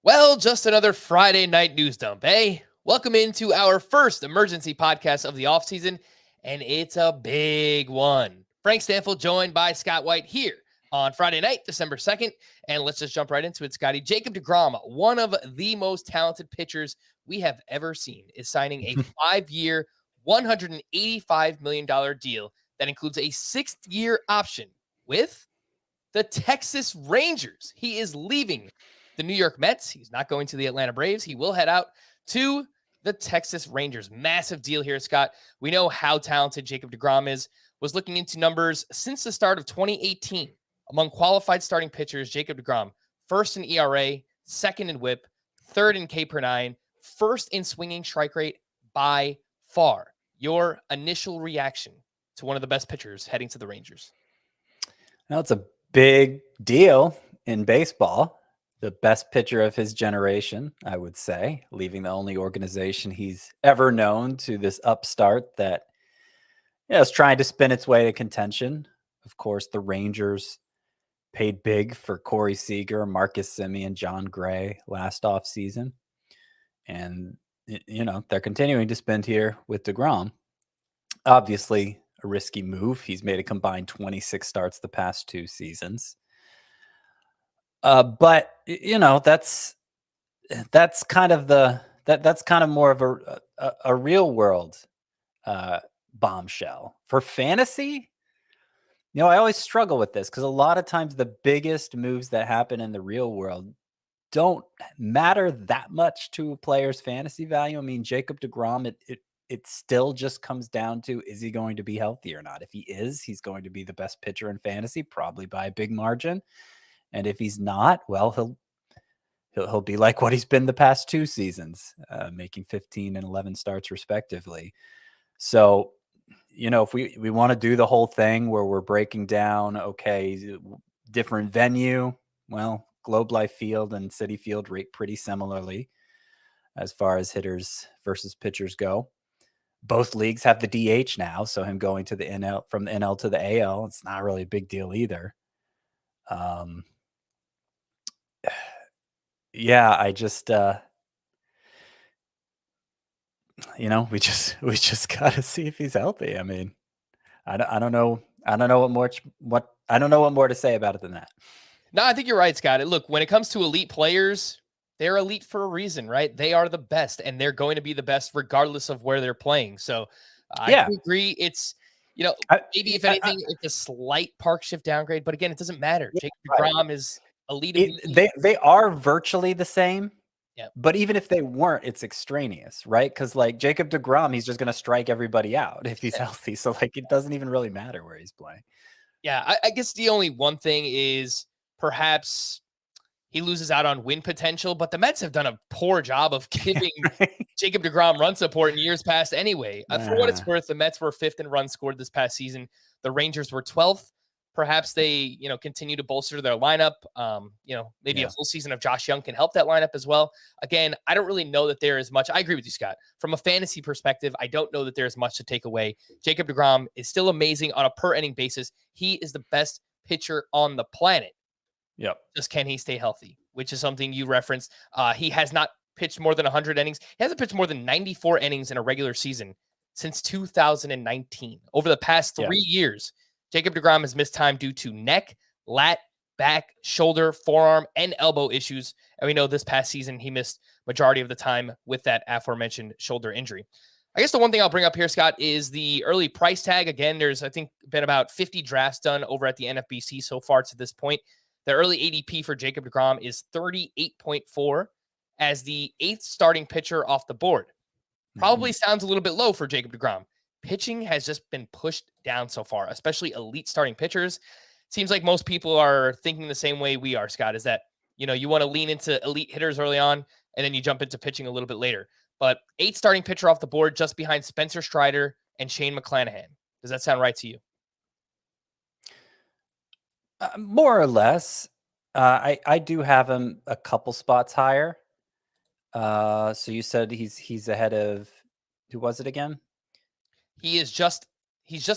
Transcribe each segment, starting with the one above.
Well, just another Friday night news dump, eh? Welcome into our first emergency podcast of the offseason, and it's a big one. Frank Stampfl joined by Scott White here on Friday night, December 2nd. And let's just jump right into it, Scotty. Jacob deGrom, one of the most talented pitchers we have ever seen, is signing a 5-year, $185 million deal that includes a 6th-year option with the Texas Rangers. He is leaving the New York Mets. He's not going to the Atlanta Braves. He will head out to the Texas Rangers. Massive deal here, Scott. We know how talented Jacob deGrom is. Was looking into numbers since the start of 2018. Among qualified starting pitchers, Jacob deGrom, first in ERA, second in WHIP, third in K per nine, first in swinging strike rate by far. Your initial reaction to one of the best pitchers heading to the Rangers? Now, it's a big deal in baseball. The best pitcher of his generation, I would say, leaving the only organization he's ever known to this upstart that is trying to spin its way to contention. Of course, the Rangers paid big for Corey Seager, Marcus Semien, John Gray last offseason. And, they're continuing to spend here with deGrom. Obviously, a risky move. He's made a combined 26 starts the past 2 seasons. But that's kind of more of a real world bombshell for fantasy. I always struggle with this because a lot of times the biggest moves that happen in the real world don't matter that much to a player's fantasy value. I mean, Jacob deGrom, it still just comes down to, is he going to be healthy or not? If he is, he's going to be the best pitcher in fantasy, probably by a big margin. And if he's not, well, he'll be like what he's been the past 2 seasons, making 15 and 11 starts respectively. So, if we want to do the whole thing where we're breaking down, okay, different venue, well, Globe Life Field and Citi Field rate pretty similarly as far as hitters versus pitchers go. Both leagues have the DH now, so him going to the NL, from the NL to the AL, it's not really a big deal either. Yeah, I just we just got to see if he's healthy. I mean, I don't know what more to say about it than that. No, I think you're right, Scott. Look, when it comes to elite players, they're elite for a reason, right? They are the best, and they're going to be the best regardless of where they're playing. So I agree. It's, maybe if anything, it's a slight park shift downgrade, but again, it doesn't matter. Jacob deGrom is elite. They are virtually the same. Yeah. But even if they weren't, it's extraneous, right? Because like Jacob deGrom, he's just going to strike everybody out if he's healthy. So like it doesn't even really matter where he's playing. Yeah, I guess the only one thing is perhaps he loses out on win potential, but the Mets have done a poor job of giving Jacob deGrom run support in years past anyway. For what it's worth, the Mets were 5th in runs scored this past season. The Rangers were 12th. Perhaps they, continue to bolster their lineup. Maybe a full season of Josh Young can help that lineup as well. Again, I don't really know that there is much. I agree with you, Scott. From a fantasy perspective, I don't know that there's much to take away. Jacob deGrom is still amazing on a per inning basis. He is the best pitcher on the planet. Yep. Just can he stay healthy, which is something you referenced. He has not pitched more than 100 innings. He hasn't pitched more than 94 innings in a regular season since 2019. Over the past 3 years, Jacob deGrom has missed time due to neck, lat, back, shoulder, forearm, and elbow issues. And we know this past season, he missed majority of the time with that aforementioned shoulder injury. I guess the one thing I'll bring up here, Scott, is the early price tag. Again, there's, I think, been about 50 drafts done over at the NFBC so far to this point. The early ADP for Jacob deGrom is 38.4 as the 8th starting pitcher off the board. Probably sounds a little bit low for Jacob deGrom. Pitching has just been pushed down so far, especially elite starting pitchers. Seems like most people are thinking the same way we are, Scott, is that, you want to lean into elite hitters early on, and then you jump into pitching a little bit later. But 8th starting pitcher off the board just behind Spencer Strider and Shane McClanahan. Does that sound right to you? More or less. I do have him a couple spots higher. So you said he's ahead of, who was it again? He's just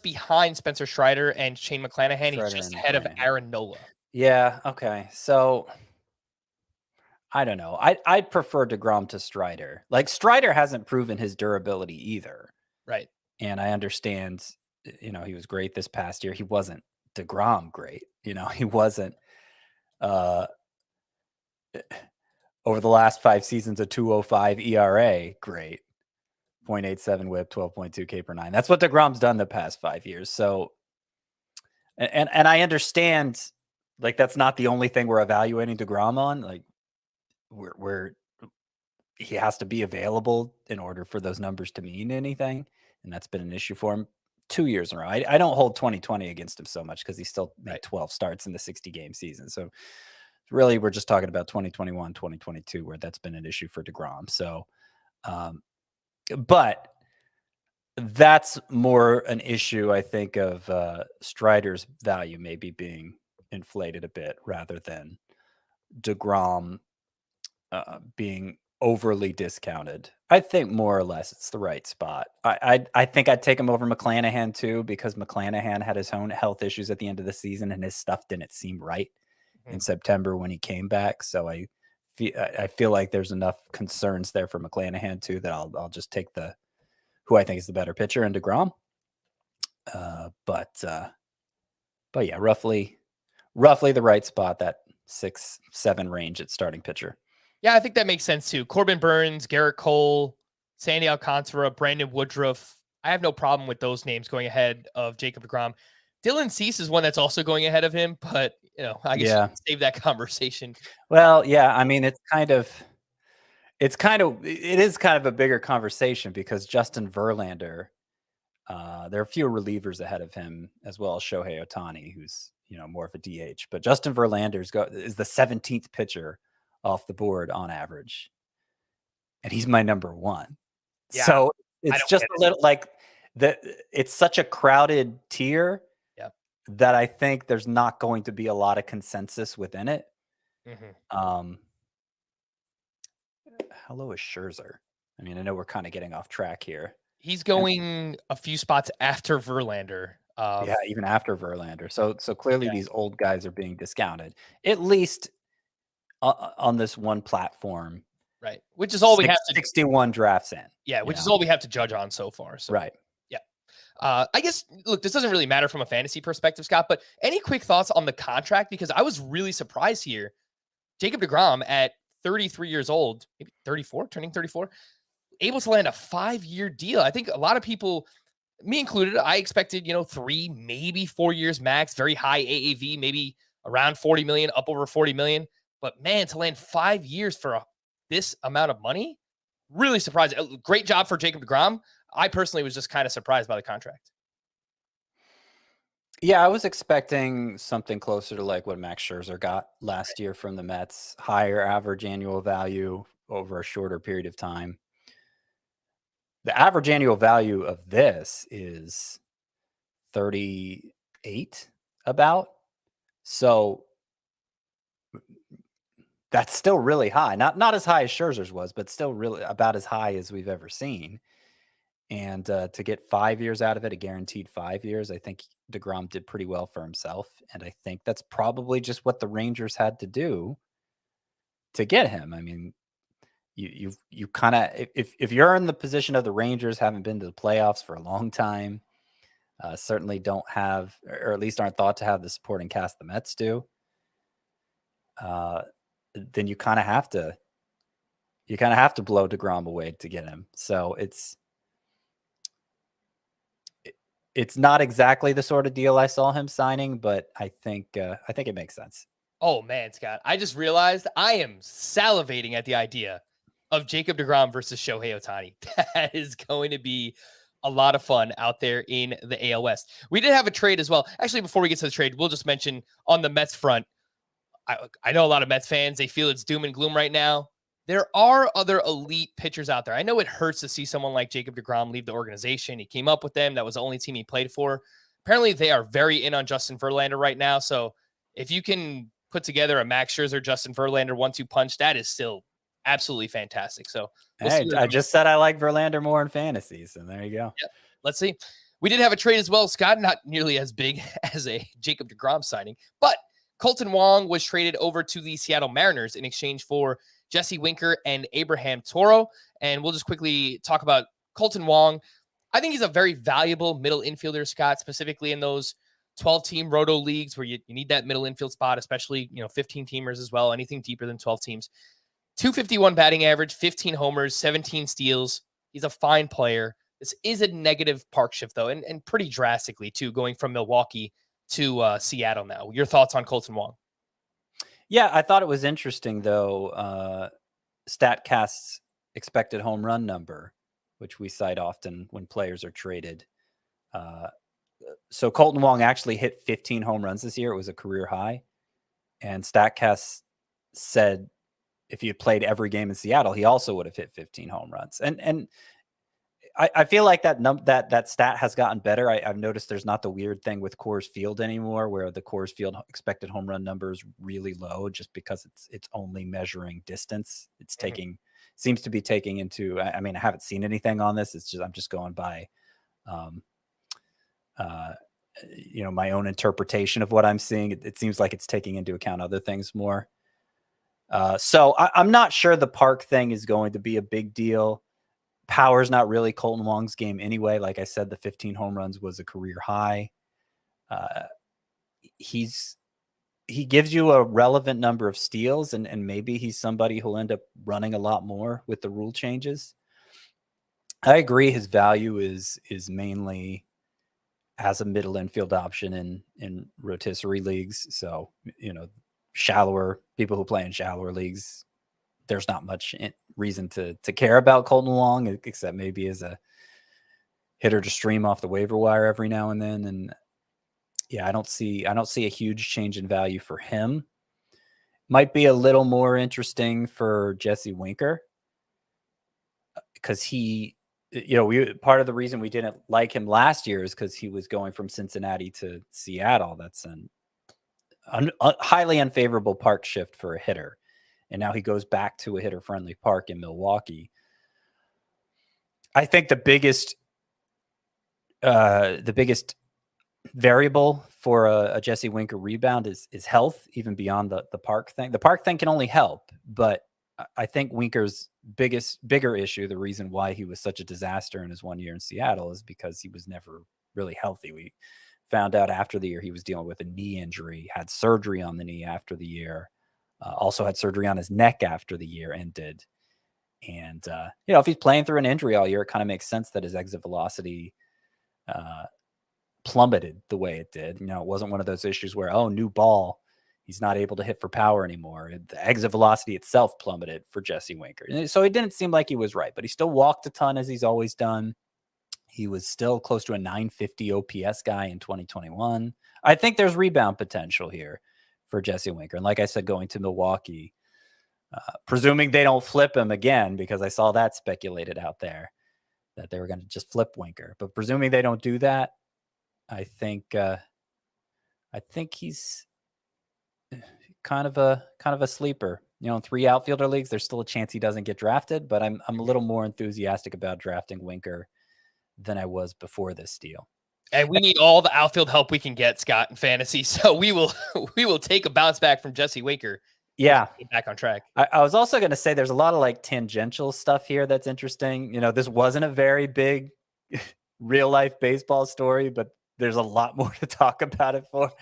behind Spencer Strider and Shane McClanahan. He's just ahead of Aaron Nola. Yeah. Okay. So I don't know. I'd prefer deGrom to Strider. Like Strider hasn't proven his durability either. Right. And I understand, he was great this past year. He wasn't deGrom great. He wasn't over the last 5 seasons, a 2.05 ERA, great. 0.87 whip, 12.2 K per 9. That's what deGrom's done the past 5 years. So, and I understand, like, that's not the only thing we're evaluating deGrom on. Like, we're he has to be available in order for those numbers to mean anything, and that's been an issue for him 2 years in a row. I don't hold 2020 against him so much because he still made 12 starts in the 60-game season. So really, we're just talking about 2021, 2022, where that's been an issue for deGrom. So, but that's more an issue, I think, of Strider's value maybe being inflated a bit rather than deGrom being overly discounted. I think more or less it's the right spot. I think I'd take him over McClanahan too, because McClanahan had his own health issues at the end of the season and his stuff didn't seem right in September when he came back. So I feel like there's enough concerns there for McClanahan too that I'll just take who I think is the better pitcher in deGrom. But yeah, roughly the right spot, that 6-7 range at starting pitcher. Yeah, I think that makes sense too. Corbin Burns, Garrett Cole, Sandy Alcantara, Brandon Woodruff. I have no problem with those names going ahead of Jacob deGrom. Dylan Cease is one that's also going ahead of him, but I guess you can save that conversation. Well, yeah, I mean, it is kind of a bigger conversation because Justin Verlander, there are a few relievers ahead of him, as well as Shohei Ohtani, who's more of a DH. But Justin Verlander is the 17th pitcher off the board on average, and he's my number one. Yeah, so it's just a little like it's such a crowded tier that I think there's not going to be a lot of consensus within it. How low is Scherzer? I mean, I know we're kind of getting off track here. He's going a few spots after Verlander. Yeah, even after Verlander. So clearly these old guys are being discounted, at least on this one platform. Right. Which is all we have to 61 drafts in. Yeah, which is all we have to judge on so far. So right. Yeah. I guess, look, this doesn't really matter from a fantasy perspective, Scott, but any quick thoughts on the contract? Because I was really surprised here. Jacob deGrom at 33 years old, maybe 34, turning 34, able to land a 5-year deal. I think a lot of people, me included, I expected, 3, maybe 4 years max, very high AAV, maybe around 40 million, up over 40 million. But man, to land 5 years for this amount of money, really surprised. Great job for Jacob deGrom. I personally was just kind of surprised by the contract. Yeah, I was expecting something closer to like what Max Scherzer got last year from the Mets, higher average annual value over a shorter period of time. The average annual value of this is 38 about. So that's still really high. Not as high as Scherzer's was, but still really about as high as we've ever seen. And to get 5 years out of it, a guaranteed 5 years, I think deGrom did pretty well for himself. And I think that's probably just what the Rangers had to do to get him. I mean, you kind of, if you're in the position of the Rangers, haven't been to the playoffs for a long time, certainly don't have, or at least aren't thought to have the supporting cast the Mets do, then you kind of have to blow deGrom away to get him. So it's not exactly the sort of deal I saw him signing, but I think it makes sense. Oh man, Scott, I just realized I am salivating at the idea of Jacob deGrom versus Shohei Ohtani. That is going to be a lot of fun out there in the AL West. We did have a trade as well. Actually, before we get to the trade, we'll just mention on the Mets front, I know a lot of Mets fans, they feel it's doom and gloom right now. There are other elite pitchers out there. I know it hurts to see someone like Jacob deGrom leave the organization. He came up with them. That was the only team he played for. Apparently, they are very in on Justin Verlander right now. So if you can put together a Max Scherzer, Justin Verlander 1-2 punch, that is still absolutely fantastic. So I just said I like Verlander more in fantasy. So there you go. Yep. Let's see. We did have a trade as well, Scott, not nearly as big as a Jacob deGrom signing, but Kolten Wong was traded over to the Seattle Mariners in exchange for Jesse Winker and Abraham Toro. And we'll just quickly talk about Kolten Wong. I think he's a very valuable middle infielder, Scott, specifically in those 12-team roto leagues where you need that middle infield spot, especially 15-teamers as well, anything deeper than 12 teams. 251 batting average, 15 homers, 17 steals. He's a fine player. This is a negative park shift, though, and pretty drastically, too, going from Milwaukee to Seattle now. Your thoughts on Kolten Wong? Yeah, I thought it was interesting, though. StatCast's expected home run number, which we cite often when players are traded. So Kolten Wong actually hit 15 home runs this year. It was a career high. And StatCast said if he had played every game in Seattle, he also would have hit 15 home runs. And I feel like that stat has gotten better. I've noticed there's not the weird thing with Coors Field anymore, where the Coors Field expected home run number is really low just because it's only measuring distance. It's seems to be taking into. I mean, I haven't seen anything on this. I'm just going by, my own interpretation of what I'm seeing. It seems like it's taking into account other things more. So I'm not sure the park thing is going to be a big deal. Power's not really Kolten Wong's game anyway. Like I said, the 15 home runs was a career high. He gives you a relevant number of steals, and maybe he's somebody who'll end up running a lot more with the rule changes. I agree his value is mainly as a middle infield option in rotisserie leagues. So, shallower people who play in shallower leagues, there's not much reason to care about Kolten Wong, except maybe as a hitter to stream off the waiver wire every now and then. And yeah, I don't see a huge change in value for him. Might be a little more interesting for Jesse Winker, because part of the reason we didn't like him last year is because he was going from Cincinnati to Seattle. That's a highly unfavorable park shift for a hitter. And now he goes back to a hitter-friendly park in Milwaukee. I think the biggest variable for a Jesse Winker rebound is health, even beyond the park thing. The park thing can only help, but I think Winker's bigger issue, the reason why he was such a disaster in his 1 year in Seattle, is because he was never really healthy. We found out after the year he was dealing with a knee injury, had surgery on the knee after the year. Also had surgery on his neck after the year ended. And, if he's playing through an injury all year, it kind of makes sense that his exit velocity plummeted the way it did. It wasn't one of those issues where, new ball, he's not able to hit for power anymore. The exit velocity itself plummeted for Jesse Winker. And so it didn't seem like he was right, but he still walked a ton as he's always done. He was still close to a 950 OPS guy in 2021. I think there's rebound potential here for Jesse Winker. And like I said, going to Milwaukee, presuming they don't flip him again, because I saw that speculated out there that they were going to just flip Winker. But presuming they don't do that, I think he's kind of a sleeper. In 3 outfielder leagues, there's still a chance he doesn't get drafted, but I'm a little more enthusiastic about drafting Winker than I was before this deal. And we need all the outfield help we can get, Scott, in fantasy. So we will take a bounce back from Jesse Winker. Yeah. Get back on track. I was also going to say there's a lot of tangential stuff here that's interesting. This wasn't a very big real life baseball story, but there's a lot more to talk about it for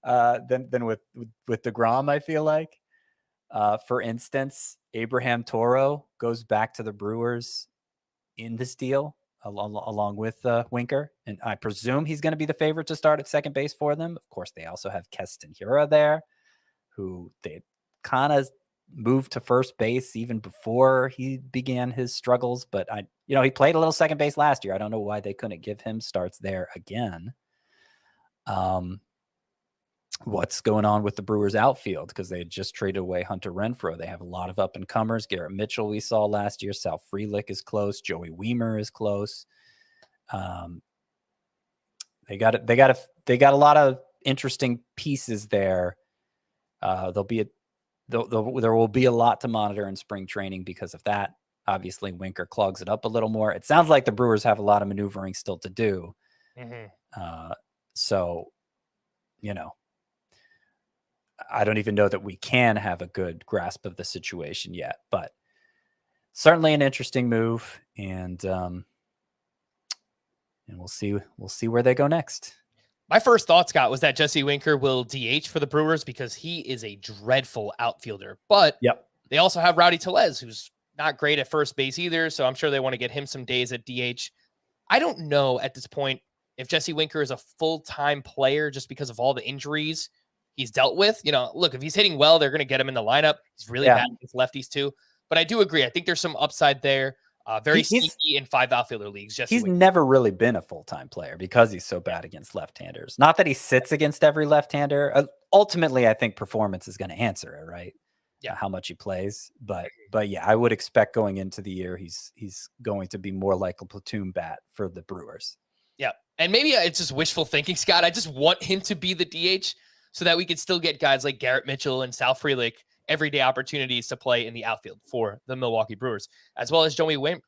than with deGrom, I feel like. For instance, Abraham Toro goes back to the Brewers in this deal along with Winker, and I presume he's going to be the favorite to start at second base for them. Of course, they also have Keston Hiura there, who they kind of moved to first base even before he began his struggles. But he played a little second base last year. I don't know why they couldn't give him starts there again. What's going on with the Brewers outfield? Because they had just traded away Hunter Renfroe. They have a lot of up and comers. Garrett Mitchell we saw last year. Sal Frelick is close. Joey Wiemer is close. They got a lot of interesting pieces there. There will be a lot to monitor in spring training because of that. Obviously, Winker clogs it up a little more. It sounds like the Brewers have a lot of maneuvering still to do. Mm-hmm. I don't even know that we can have a good grasp of the situation yet, but certainly an interesting move, and we'll see where they go next. My first thought, Scott, was that Jesse Winker will DH for the Brewers because he is a dreadful outfielder. But they also have Rowdy Tellez, who's not great at first base either, so I'm sure they want to get him some days at DH. I don't know at this point if Jesse Winker is a full-time player just because of all the injuries he's dealt with. You know, look, if he's hitting well, they're going to get him in the lineup. He's really bad against lefties too. But I do agree. I think there's some upside there. Very sneaky in 5 outfielder leagues. He's never really been a full-time player because he's so bad against left-handers. Not that he sits against every left-hander. Ultimately, I think performance is going to answer it, right? Yeah, how much he plays. But yeah, I would expect going into the year, he's going to be more like a platoon bat for the Brewers. Yeah, and maybe it's just wishful thinking, Scott. I just want him to be the DH so that we could still get guys like Garrett Mitchell and Sal Frelick everyday opportunities to play in the outfield for the Milwaukee Brewers, as well as Joey Weimer,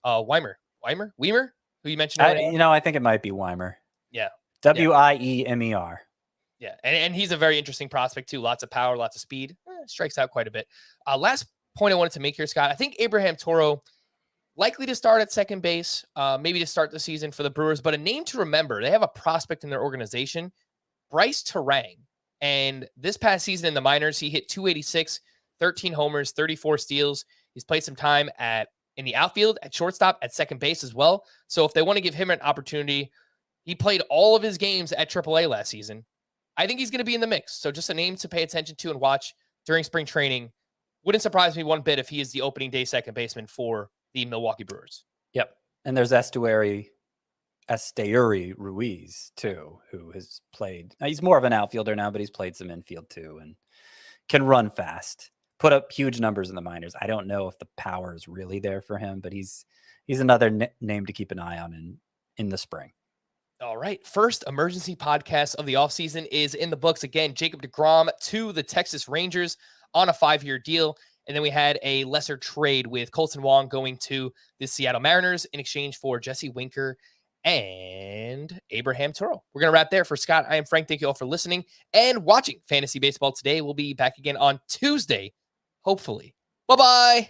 who you mentioned. I think it might be Weimer. Yeah. Wiemer. Yeah. And he's a very interesting prospect too. Lots of power, lots of speed, strikes out quite a bit. Last point I wanted to make here, Scott, I think Abraham Toro likely to start at second base, maybe to start the season for the Brewers, but a name to remember, they have a prospect in their organization, Bryce Terang. And this past season in the minors, he hit 286, 13 homers, 34 steals. He's played some time in the outfield, at shortstop, at second base as well. So if they want to give him an opportunity, he played all of his games at AAA last season. I think he's going to be in the mix. So just a name to pay attention to and watch during spring training. Wouldn't surprise me one bit if he is the opening day second baseman for the Milwaukee Brewers. Yep. And there's Esteury Ruiz too, who has played. He's more of an outfielder now, but he's played some infield too and can run fast. Put up huge numbers in the minors. I don't know if the power is really there for him, but he's another name to keep an eye on in the spring. All right. First emergency podcast of the offseason is in the books. Again, Jacob deGrom to the Texas Rangers on a 5-year deal. And then we had a lesser trade with Kolten Wong going to the Seattle Mariners in exchange for Jesse Winker and Abraham Toro. We're going to wrap there. For Scott, I am Frank. Thank you all for listening and watching Fantasy Baseball today. We'll be back again on Tuesday, hopefully. Bye-bye.